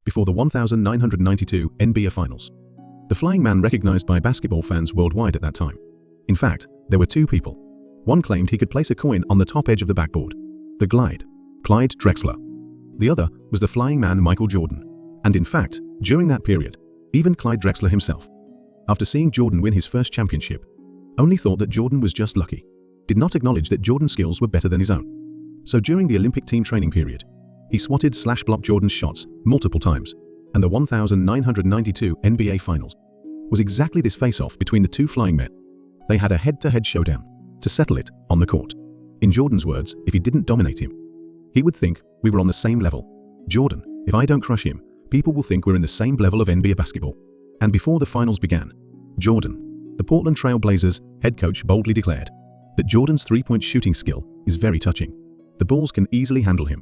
before the 1992 NBA Finals. The Flying Man recognized by basketball fans worldwide at that time. In fact, there were two people. One claimed he could place a coin on the top edge of the backboard. The Glide, Clyde Drexler. The other was the Flying Man Michael Jordan. And in fact, during that period, even Clyde Drexler himself, after seeing Jordan win his first championship, only thought that Jordan was just lucky, did not acknowledge that Jordan's skills were better than his own. So during the Olympic team training period, he swatted/blocked Jordan's shots multiple times, and the 1992 NBA Finals was exactly this face-off between the two flying men. They had a head-to-head showdown to settle it on the court. In Jordan's words, if he didn't dominate him, he would think we were on the same level. Jordan, if I don't crush him, people will think we're in the same level of NBA basketball. And before the finals began, Jordan, the Portland Trail Blazers head coach, boldly declared that Jordan's three-point shooting skill is very touching. The Bulls can easily handle him.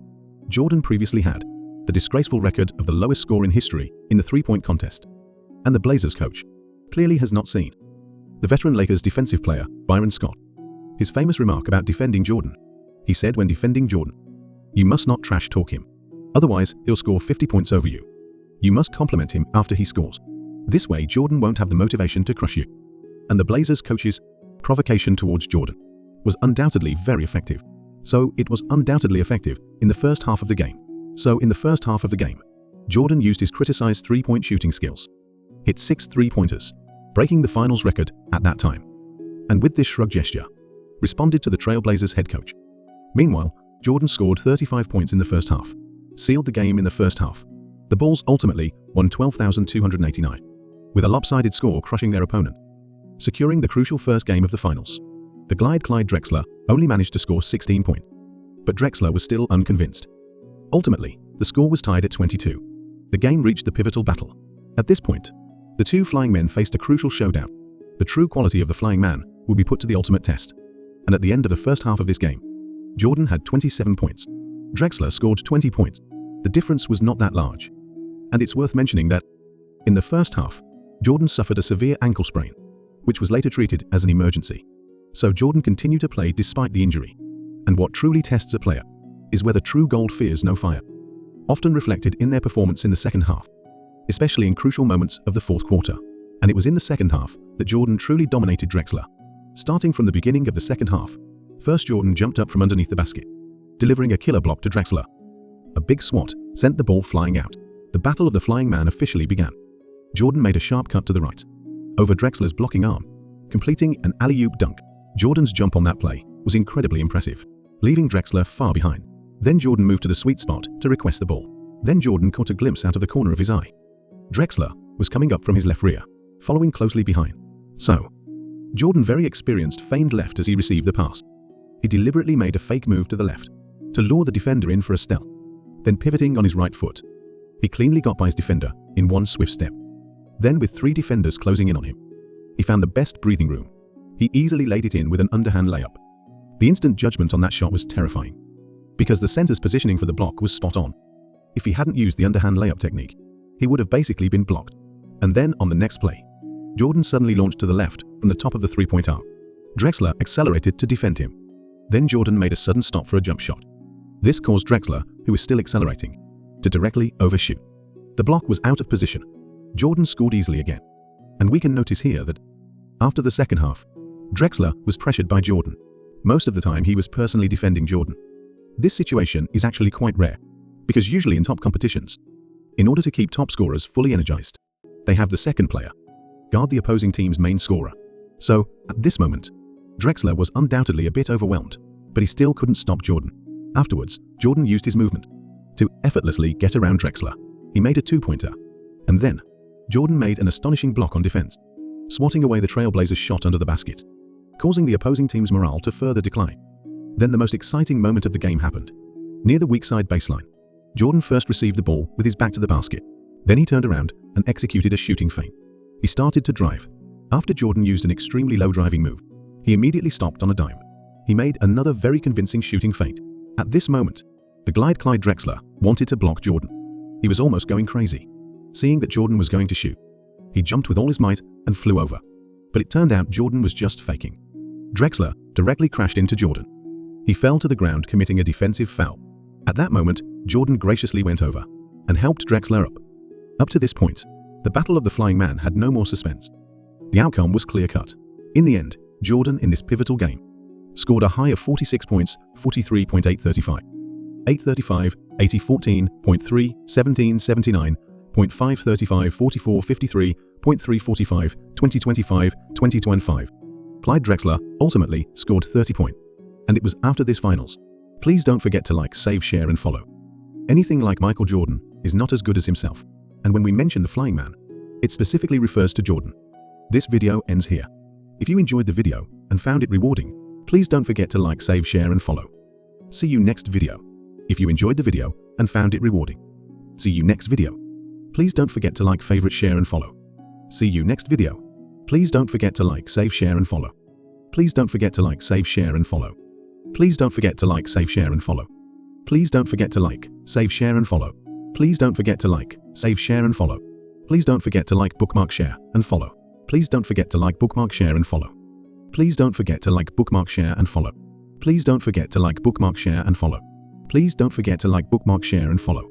Jordan previously had the disgraceful record of the lowest score in history in the three-point contest. And the Blazers coach clearly has not seen the veteran Lakers defensive player, Byron Scott. His famous remark about defending Jordan. He said when defending Jordan, you must not trash talk him. Otherwise, he'll score 50 points over you. You must compliment him after he scores. This way, Jordan won't have the motivation to crush you. And the Blazers coach's provocation towards Jordan was undoubtedly very effective. So it was undoubtedly effective in the first half of the game. Jordan used his criticized three-point shooting skills, hit 6 three-pointers, breaking the finals record at that time. And with this shrug gesture, responded to the Trailblazers head coach. Meanwhile, Jordan scored 35 points in the first half, sealed the game in the first half. The Bulls ultimately won 12,289, with a lopsided score crushing their opponent, securing the crucial first game of the finals. The Glide Clyde Drexler only managed to score 16 points, but Drexler was still unconvinced. Ultimately, the score was tied at 22. The game reached the pivotal battle. At this point, the two flying men faced a crucial showdown. The true quality of the Flying Man would be put to the ultimate test. And at the end of the first half of this game, Jordan had 27 points. Drexler scored 20 points. The difference was not that large. And it's worth mentioning that, in the first half, Jordan suffered a severe ankle sprain, which was later treated as an emergency. So Jordan continued to play despite the injury. And what truly tests a player is whether true gold fears no fire, often reflected in their performance in the second half, especially in crucial moments of the fourth quarter. And it was in the second half that Jordan truly dominated Drexler. Starting from the beginning of the second half, first Jordan jumped up from underneath the basket, delivering a killer block to Drexler. A big swat sent the ball flying out. The battle of the Flying Man officially began. Jordan made a sharp cut to the right, over Drexler's blocking arm, completing an alley-oop dunk. Jordan's jump on that play was incredibly impressive, leaving Drexler far behind. Then Jordan moved to the sweet spot to request the ball. Then Jordan caught a glimpse out of the corner of his eye. Drexler was coming up from his left rear, following closely behind. So, Jordan very experienced feigned left as he received the pass. He deliberately made a fake move to the left, to lure the defender in for a steal. Then pivoting on his right foot, he cleanly got by his defender in one swift step. Then with 3 defenders closing in on him, he found the best breathing room. He easily laid it in with an underhand layup. The instant judgment on that shot was terrifying, because the center's positioning for the block was spot on. If he hadn't used the underhand layup technique, he would have basically been blocked. And then on the next play, Jordan suddenly launched to the left from the top of the three-point arc. Drexler accelerated to defend him. Then Jordan made a sudden stop for a jump shot. This caused Drexler, who was still accelerating, to directly overshoot. The block was out of position. Jordan scored easily again. And we can notice here that, after the second half, Drexler was pressured by Jordan. Most of the time he was personally defending Jordan. This situation is actually quite rare, because usually in top competitions, in order to keep top scorers fully energized, they have the second player guard the opposing team's main scorer. So, at this moment, Drexler was undoubtedly a bit overwhelmed, but he still couldn't stop Jordan. Afterwards, Jordan used his movement to effortlessly get around Drexler. He made a two-pointer, and then Jordan made an astonishing block on defense, swatting away the Trailblazers' shot under the basket, causing the opposing team's morale to further decline. Then the most exciting moment of the game happened. Near the weak side baseline, Jordan first received the ball with his back to the basket. Then he turned around and executed a shooting feint. He started to drive. After Jordan used an extremely low driving move, he immediately stopped on a dime. He made another very convincing shooting feint. At this moment, the Glide Clyde Drexler wanted to block Jordan. He was almost going crazy. Seeing that Jordan was going to shoot, he jumped with all his might and flew over. But it turned out Jordan was just faking. Drexler directly crashed into Jordan. He fell to the ground, committing a defensive foul. At that moment, Jordan graciously went over and helped Drexler up. Up to this point, the Battle of the Flying Man had no more suspense. The outcome was clear-cut. In the end, Jordan, in this pivotal game, scored a high of 46 points, 43.835. 835, 8014.3, 1779.535, 4453, .345, 2025, 2025. Clyde Drexler ultimately scored 30 points. And it was after this finals. Please don't forget to like, save, share and follow. Anything like Michael Jordan is not as good as himself. And when we mention the Flying Man, it specifically refers to Jordan. This video ends here. If you enjoyed the video and found it rewarding, please don't forget to like, save, share and follow. See you next video. If you enjoyed the video and found it rewarding, see you next video. Please don't forget to like, favorite, share and follow. See you next video. Please don't forget to like, save, share and follow. Please don't forget to like, save, share and follow. Please don't forget to like, save, share and follow. Please don't forget to like, save, share and follow. Please don't forget to like, save, share and follow. Please don't forget to like, bookmark, share and follow. Please don't forget to like, bookmark, share and follow. Please don't forget to like, bookmark, share and follow. Please don't forget to like, bookmark, share and follow. Please don't forget to like, bookmark, share and follow.